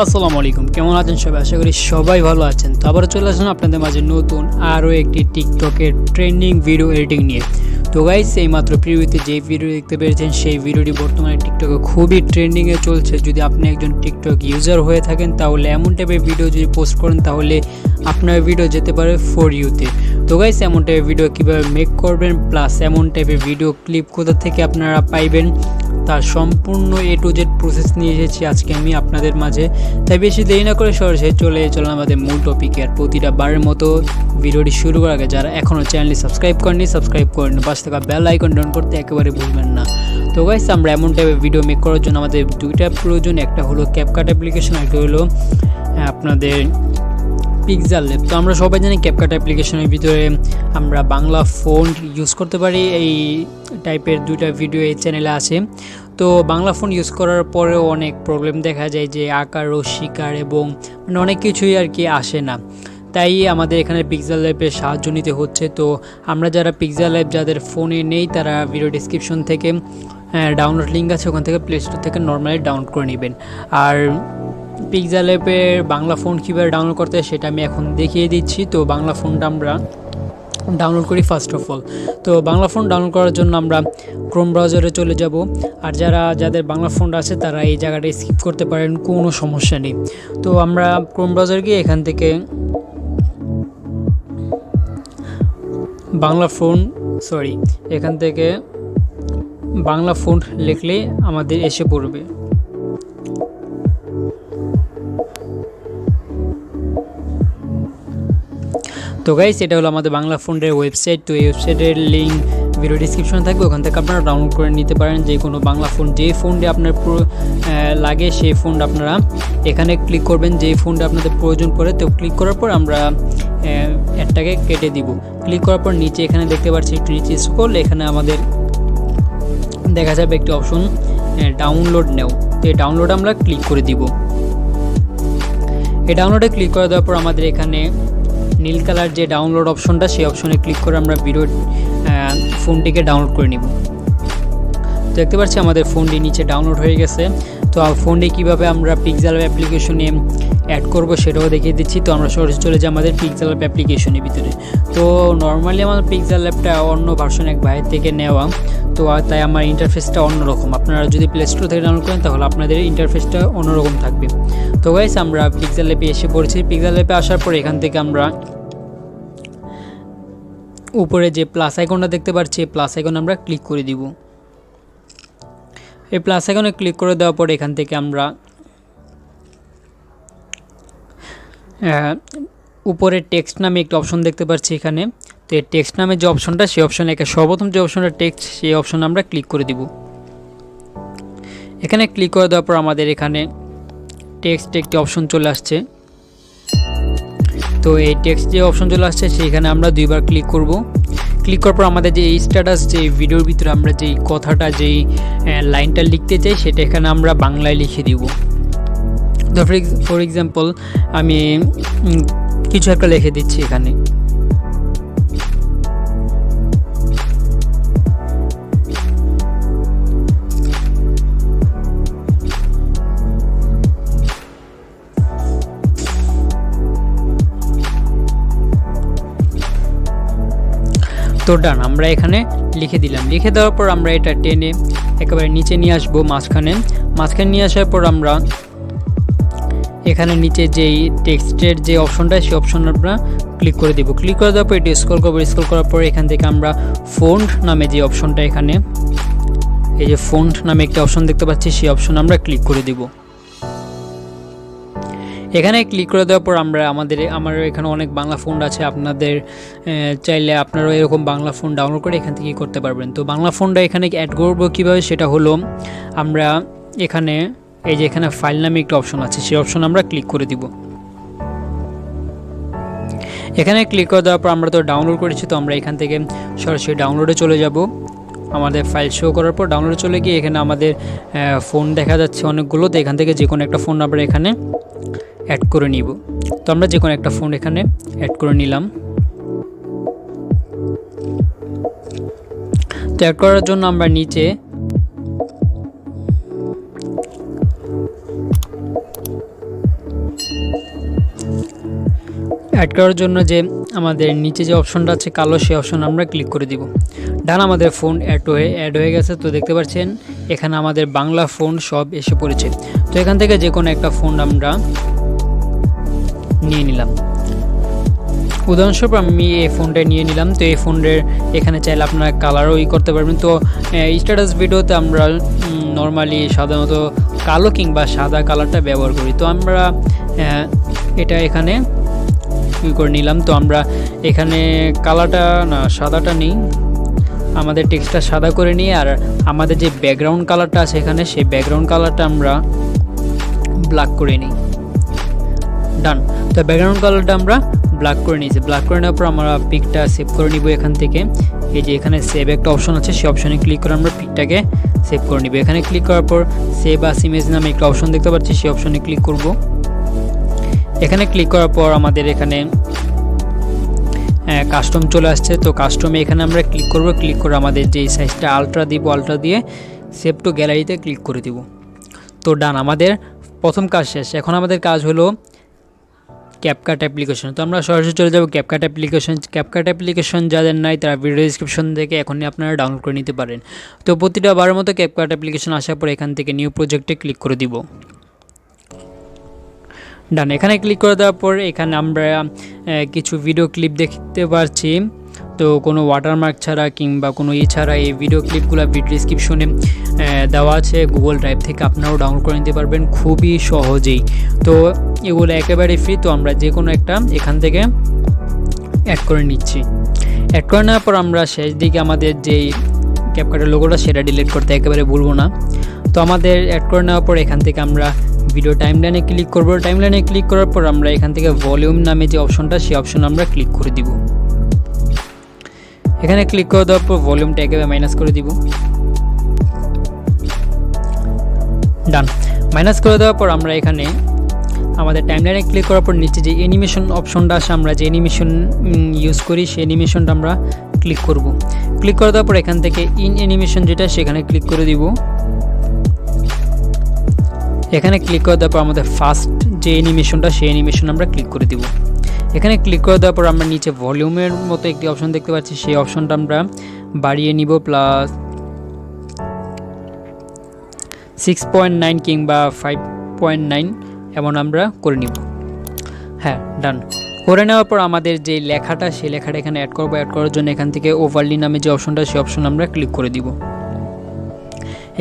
আসসালামু আলাইকুম, কেমন আছেন সবাই? আশা করি সবাই ভালো আছেন। তো আবার চলে আসলাম আপনাদের মাঝে নতুন আরও একটি টিকটকের ট্রেন্ডিং ভিডিও এডিটিং নিয়ে। তো গাইস, এইমাত্র প্রিভিউতে যে ভিডিও দেখতে পেরেছেন সেই ভিডিওটি বর্তমানে টিকটকে খুবই ট্রেন্ডিংয়ে চলছে। যদি আপনি একজন টিকটক ইউজার হয়ে থাকেন তাহলে এমন টাইপের ভিডিও যদি পোস্ট করেন তাহলে আপনার ভিডিও যেতে পারে ফর ইউতে। তো গাইস, এমন টাইপের ভিডিও কীভাবে মেক করবেন প্লাস এমন টাইপের ভিডিও ক্লিপ কোথা থেকে আপনারা পাইবেন তার সম্পূর্ণ A to Z প্রসেস নিয়ে এসেছি আজকে আমি আপনাদের মাঝে। তাই বেশি দেরি না করে সরাসরি চলে আমাদের মূল টপিকে। আর প্রতিটা বারের মতো ভিডিওটি শুরু করার আগে যারা এখনও চ্যানেলটি সাবস্ক্রাইব করেনি সাবস্ক্রাইব করেন, পাশে থাকা বেল আইকন ডাউন করতে একেবারে ভুলবেন না। তো গাইস, আমরা এমন টাইপের ভিডিও মেক করার জন্য আমাদের দুইটা প্রয়োজন, একটা হলো ক্যাপকাট অ্যাপ্লিকেশন, একটা হলো আপনাদের পিক্সারল্যাব। তো আমরা সবাই জানি ক্যাপকাট অ্যাপ্লিকেশনের ভিতরে আমরা বাংলা ফন্ট ইউজ করতে পারি। এই টাইপের দুইটা ভিডিও এই চ্যানেলে আছে। তো বাংলা ফন্ট ইউজ করার পরেও অনেক প্রবলেম দেখা যায় যে আকার ও শিকার এবং মানে অনেক কিছুই আর কি আসে না। তাই আমাদের এখানে পিক্সারল্যাবের সাহায্য নিতে হচ্ছে। তো আমরা যারা পিক্সারল্যাব যাদের ফোনে নেই তারা ভিডিও ডিসক্রিপশন থেকে ডাউনলোড লিঙ্ক আছে, ওখান থেকে প্লে স্টোর থেকে নর্মালি ডাউনলোড করে নেবেন। আর পিক্সারল্যাবের বাংলা ফন্ট কীভাবে ডাউনলোড করতে হয় সেটা আমি এখন দেখিয়ে দিচ্ছি। তো বাংলা ফন্টটা আমরা ডাউনলোড করি ফার্স্ট অফ অল। তো বাংলা ফন্ট ডাউনলোড করার জন্য আমরা ক্রোম ব্রাউজারে চলে যাব। আর যাদের বাংলা ফন্ট আছে তারা এই জায়গাটা স্কিপ করতে পারেন, কোনো সমস্যা নেই। তো আমরা ক্রোম ব্রাউজার গিয়ে এখান থেকে এখান থেকে বাংলা ফন্ট লিখলে আমাদের এসে পড়বে। তো গাইস, এটা হলো আমাদের বাংলা ফন্টের ওয়েবসাইট। তো এই ওয়েবসাইটের লিঙ্ক ভিডিও ডিসক্রিপশনে থাকবে, ওখান থেকে আপনারা ডাউনলোড করে নিতে পারেন। যে কোনো বাংলা ফন্ট যেই ফন্টে আপনার লাগে সেই ফন্ট আপনারা এখানে ক্লিক করবেন, যেই ফন্টে আপনাদের প্রয়োজন পড়ে। তো ক্লিক করার পর আমরা অ্যাডটাকে কেটে দিব। ক্লিক করার পর নিচে এখানে দেখতে পাচ্ছি একটু নিচে স্ক্রল, এখানে আমাদের দেখা যাবে একটি অপশন ডাউনলোড নেও। তো এই ডাউনলোড আমরা ক্লিক করে দিব। এই ডাউনলোডে ক্লিক করে দেওয়ার পর আমাদের এখানে নীল কালার যে ডাউনলোড অপশনটা সেই অপশনে ক্লিক করে আমরা ভিডিও ফোনটিকে ডাউনলোড করে নিব। তো দেখতে পাচ্ছি আমাদের ফোনটি নিচে ডাউনলোড হয়ে গেছে। তো ফোনটি কীভাবে আমরা পিক্সারল্যাব অ্যাপ্লিকেশনে অ্যাড করব সেটাও দেখিয়ে দিচ্ছি। তো আমরা সরাসরি চলে যাই আমাদের পিক্সারল্যাব অ্যাপ্লিকেশনের ভিতরে। তো নর্মালি আমার পিক্সারল্যাবটা অন্য ভার্সন এক ভাইয়ের থেকে নেওয়া, তো তাই আমার ইন্টারফেসটা অন্যরকম। আপনারা যদি প্লে স্টোর থেকে ডাউনলোড করেন তাহলে আপনাদের ইন্টারফেসটা অন্যরকম থাকবে। তো গাইস, আমরা পিক্সারল্যাবে এসে পড়েছি। পিক্সারল্যাবে আসার পর এখান থেকে আমরা উপরে যে প্লাস আইকনটা দেখতে পাচ্ছি এই প্লাস আইকন আমরা ক্লিক করে দিব। এই প্লাস আইকনে ক্লিক করে দেওয়ার পর এখান থেকে আমরা উপরে টেক্সট নামে একটি অপশন দেখতে পাচ্ছি এখানে। তো এই টেক্সট নামে যে অপশনটা সেই অপশনে সর্বপ্রথম যে অপশনটা টেক্সট সেই অপশন আমরা ক্লিক করে দিব। এখানে ক্লিক করে দেওয়ার পর আমাদের এখানে টেক্সট একটি অপশন চলে আসছে। তো এই টেক্সট যে অপশন চলে আসছে সেইখানে আমরা দুইবার ক্লিক করব। ক্লিক করার পর আমাদের যে এই স্ট্যাটাস যে ভিডিওর ভিতরে আমরা যেই কথাটা যেই লাইনটা লিখতে চাই সেটা এখানে আমরা বাংলায় লিখে দিব। তো ফর এক্সাম্পল আমি কিছু একটা লিখে দিচ্ছি এখানে। তো ডান, আমরা এখানে লিখে দিলাম। লিখে দেওয়ার পর আমরা এটা টেনে একেবারে নিচে নিয়ে আসবো, মাঝখানে নিয়ে আসার পর আমরা এখানে নিচে যেই টেক্সটের যে অপশনটা সেই অপশন আমরা ক্লিক করে দেব। ক্লিক করে দেওয়ার পর এটি স্ক্রল করবো। স্ক্রল করার পর এখান থেকে আমরা ফন্ট নামে যে অপশনটা এখানে এই যে ফন্ট নামে একটা অপশন দেখতে পাচ্ছি সেই অপশন আমরা ক্লিক করে দেব। এখানে ক্লিক করে দেওয়ার পর আমার এখানে অনেক বাংলা ফন্ট আছে। আপনাদের চাইলে আপনারাও এরকম বাংলা ফন্ট ডাউনলোড করে এখান থেকে করতে পারবেন। তো বাংলা ফন্টটা এখানে অ্যাড করবো কীভাবে সেটা হলো আমরা এখানে এই যে এখানে ফাইল নামে একটা অপশন আছে সেই অপশন আমরা ক্লিক করে দিব। এখানে ক্লিক করে দেওয়ার পর আমরা তো ডাউনলোড করেছি, তো আমরা এখান থেকে সরাসরি ডাউনলোডে চলে যাব। আমাদের ফাইল শো করার পর ডাউনলোডে চলে গিয়ে এখানে আমাদের ফোন দেখা যাচ্ছে অনেকগুলো। তো এখান থেকে যে কোনো একটা ফোন আমরা এখানে অ্যাড করে নিব। তো আমরা যে কোনো একটা ফোন এখানে অ্যাড করে নিলাম। তো অ্যাড করার জন্য আমরা নিচে অ্যাড করার জন্য যে আমাদের নিচে যে অপশনটা আছে কালো, সেই অপশন আমরা ক্লিক করে দিব। ডান, আমাদের ফোন অ্যাড হয়ে গেছে। তো দেখতে পাচ্ছেন এখানে আমাদের বাংলা ফোন সব এসে পড়েছে। তো এখান থেকে যে কোনো একটা ফোন আমরা নিয়ে নিলাম। উদাহরণস্বরূপ আমি এই ফোনটা নিয়ে নিলাম। তো এই ফোনের এখানে চাইলে আপনারা কালারও করতে পারবেন। তো স্ট্যাটাস ভিডিওতে আমরা নর্মালি সাধারণত কালো কিংবা সাদা কালারটা ব্যবহার করি। তো আমরা এটা এখানে করে নিলাম। তো আমরা এখানে কালারটা না সাদাটা নিই, আমাদের টেক্সটটা সাদা করে নিই। আর আমাদের যে ব্যাকগ্রাউন্ড কালারটা আছে এখানে, সেই ব্যাকগ্রাউন্ড কালারটা আমরা ব্ল্যাক করে নিই। ডান, তো ব্যাকগ্রাউন্ড কালারটা আমরা ব্ল্যাক করে নিয়েছি। ব্ল্যাক করে নেওয়ার পর আমরা পিকটা সেভ করে নিব। এখান থেকে এই যে এখানে সেভ একটা অপশন আছে, সেই অপশনে ক্লিক করে আমরা পিকটাকে সেভ করে নিব। এখানে ক্লিক করার পর সেভ আস ইমেজ নামে একটা অপশন দেখতে পাচ্ছি, সেই অপশনে ক্লিক করব। এখানে ক্লিক করার পর আমাদের এখানে কাস্টম চলে আসছে। তো কাস্টমে এখানে আমরা ক্লিক করব। ক্লিক করে আমাদের যে সাইজটা আলট্রা দিব, আলট্রা দিয়ে সেভ টু গ্যালারিতে ক্লিক করে দিব। তো ডান, আমাদের প্রথম কাজ শেষ। এখন আমাদের কাজ হলো ক্যাপকাট অ্যাপ্লিকেশন। তো আমরা সরাসরি চলে যাব ক্যাপকাট অ্যাপ্লিকেশন। ক্যাপকাট অ্যাপ্লিকেশন যাদের নাই তারা ভিডিও ডিসক্রিপশন থেকে এখনই আপনারা ডাউনলোড করে নিতে পারেন। তো প্রতিটা বারের মতো ক্যাপকাট অ্যাপ্লিকেশন আসার পর এখান থেকে নিউ প্রজেক্টে ক্লিক করে দিব। ডান, এখানে ক্লিক করে দেওয়ার পর এখানে আমরা কিছু ভিডিও ক্লিপ দেখতে পাচ্ছি। তো কোনো ওয়াটারমার্ক ছাড়া কিংবা কোনো ছাড়া এই ভিডিও ক্লিপগুলো ভিডিও ডিসক্রিপশনে দেওয়া আছে। গুগল ড্রাইভ থেকে আপনারাও ডাউনলোড করে নিতে পারবেন খুবই সহজেই। তো এগুলো একেবারে ফ্রি। তো আমরা যে কোনো একটা এখান থেকে অ্যাড করে নিচ্ছি। অ্যাড করে নেওয়ার পর আমরা শেষ দিকে আমাদের যেই ক্যাপকাটের লোগোটা সেটা ডিলিট করতে একেবারে ভুলবো না। তো আমাদের অ্যাড করে নেওয়ার পর এখান থেকে আমরা ভিডিও টাইমলাইনে ক্লিক করব। টাইমলাইনে ক্লিক করার পর আমরা এখান থেকে ভলিউম নামে যে অপশনটা, সেই অপশন আমরা ক্লিক করে দিব। এখানে ক্লিক করে দেওয়ার পর ভলিউমটা একেবারে মাইনাস করে দিব। ডান, মাইনাস করে দেওয়ার পর আমরা এখানে আমাদের টাইমলাইনে ক্লিক করার পর নিচে যে অ্যানিমেশন অপশনটা আসে, আমরা যে অ্যানিমেশন ইউজ করি সেই অ্যানিমেশনটা আমরা ক্লিক করব। ক্লিক করে দেওয়ার পর এখান থেকে ইন অ্যানিমেশন যেটা, সেখানে ক্লিক করে দিব। এখানে ক্লিক করে দেওয়ার পর আমাদের ফার্স্ট যে অ্যানিমেশনটা, সেই অ্যানিমেশন আমরা ক্লিক করে দিব। এখানে ক্লিক করে দেওয়ার পর আমরা নিচে ভলিউমের মতো একটি অপশন দেখতে পাচ্ছি, সেই অপশনটা আমরা বাড়িয়ে নিব প্লাস 6.9 কিংবা 5.9 এমন আমরা করে নিব। হ্যাঁ, ডান করে নেওয়ার পর আমাদের যে লেখাটা, সেই লেখাটা এখানে অ্যাড করব। অ্যাড করার জন্য এখান থেকে ওভারলি নামে যে অপশনটা, সেই অপশন আমরা ক্লিক করে দিব।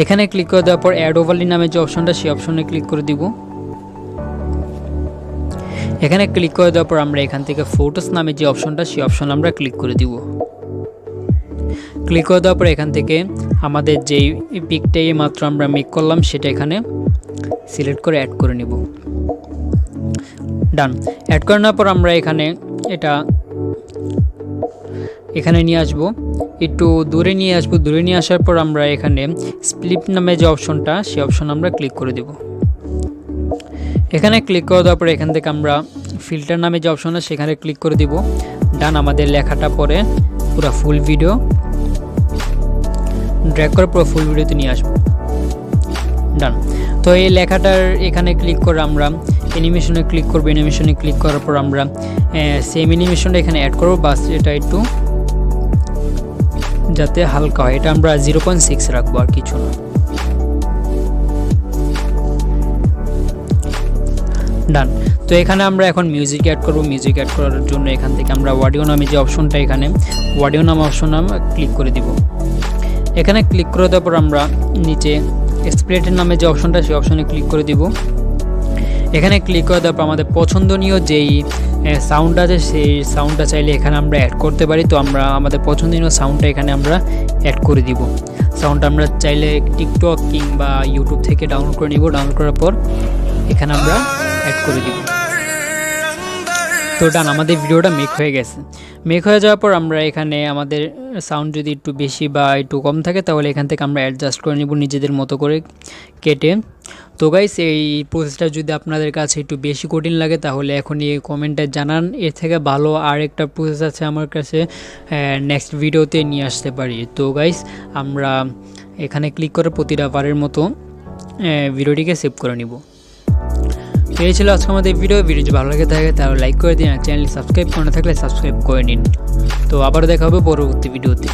এখানে ক্লিক করে দেওয়ার পর অ্যাড ওভারলি নামে যে অপশনটা, সেই অপশনে ক্লিক করে দিব। এখানে ক্লিক করে দেওয়ার পর আমরা এখান থেকে ফটোস নামে যে অপশনটা, সেই অপশন আমরা ক্লিক করে দিব। ক্লিক করে দেওয়ার পর এখান থেকে আমাদের যেই পিকটাই মাত্র আমরা মেক করলাম, সেটা এখানে সিলেক্ট করে অ্যাড করে নিব। ডান, অ্যাড করে নেওয়ার পর আমরা এখানে নিয়ে আসব, একটু দূরে নিয়ে আসব। দূরে নিয়ে আসার পর আমরা এখানে স্প্লিট নামে যে অপশনটা, সেই অপশন আমরা ক্লিক করে দেব। এখানে ক্লিক করে দেওয়ার পরে এখান থেকে আমরা ফিল্টার নামে যে অপশন আছে, সেখানে ক্লিক করে দিব। ডান, আমাদের লেখাটা পরে পুরো ফুল ভিডিও ড্র্যাগ করে পুরো ফুল ভিডিওতে নিয়ে আসবো। ডান, তো এই লেখাটার এখানে ক্লিক করে আমরা অ্যানিমেশনে ক্লিক করব। অ্যানিমেশনে ক্লিক করার পর আমরা সেম অ্যানিমেশনটা এখানে অ্যাড করব। বাস এটা একটু যাতে হালকা হয়, এটা আমরা 0.6 রাখবো, আর কিছু না। ডান, তো এখানে আমরা এখন মিউজিক অ্যাড করব। মিউজিক অ্যাড করার জন্য এখান থেকে আমরা অডিও নামে যে অপশনটা, এখানে অডিও নামে অপশন ক্লিক করে দিব। এখানে ক্লিক করে দেওয়ার পর আমরা নিচে স্প্লিটের নামে যে অপশনটা, সেই অপশনে ক্লিক করে দিব। এখানে ক্লিক করে দেওয়ার পর আমাদের পছন্দনীয় যেই সাউন্ড আছে, সেই সাউন্ডটা চাইলে এখানে আমরা অ্যাড করতে পারি। তো আমরা আমাদের পছন্দনীয় সাউন্ডটা এখানে আমরা অ্যাড করে দিব। সাউন্ডটা আমরা চাইলে টিকটক কিংবা ইউটিউব থেকে ডাউনলোড করে নিব। ডাউনলোড করার পর এখানে আমরা অ্যাড করে দিব। তো ডান, আমাদের ভিডিওটা মেক হয়ে গেছে। মেক হয়ে যাওয়ার পর আমরা এখানে আমাদের সাউন্ড যদি একটু বেশি বা একটু কম থাকে, তাহলে এখান থেকে আমরা অ্যাডজাস্ট করে নিব নিজেদের মতো করে কেটে। তো গাইস, এই প্রসেসটা যদি আপনাদের কাছে একটু বেশি কঠিন লাগে, তাহলে এখনই কমেন্টে জানান। এর থেকে ভালো আর একটা প্রসেস আছে আমার কাছে, নেক্সট ভিডিওতে নিয়ে আসতে পারি। তো গাইস, আমরা এখানে ক্লিক করে প্রতিটা বারের মতো ভিডিওটিকে সেভ করে নিব। তো এই ছিল আজকে আমাদের ভিডিও যদি ভালো লাগে থাকে তাহলে লাইক করে দিন আর চ্যানেলটি সাবস্ক্রাইব করে না থাকলে সাবস্ক্রাইব করে নিন। তো আবারও দেখা হবে পরবর্তী ভিডিওতে।